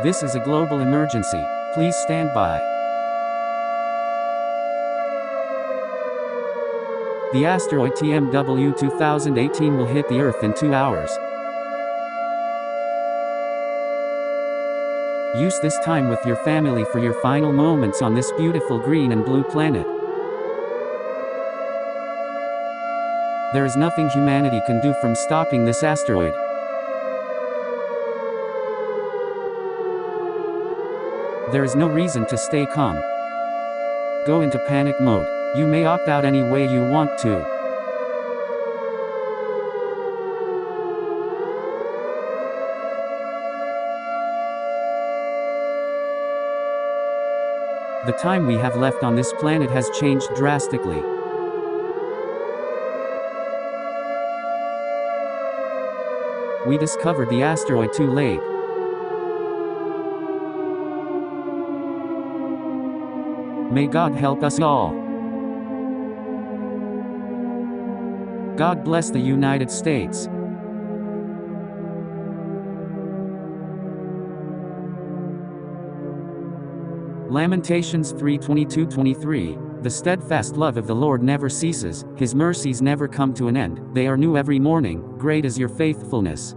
This is a global emergency. Please stand by. The asteroid TMW 2018 will hit the Earth in 2 hours. Use this time with your family for your final moments on this beautiful green and blue planet. There is nothing humanity can do from stopping this asteroid. There is no reason to stay calm. Go into panic mode. You may opt out any way you want to. The time we have left on this planet has changed drastically. We discovered the asteroid too late. May God help us all. God bless the United States. Lamentations 3:22-23. The steadfast love of the Lord never ceases, His mercies never come to an end, they are new every morning, great is your faithfulness.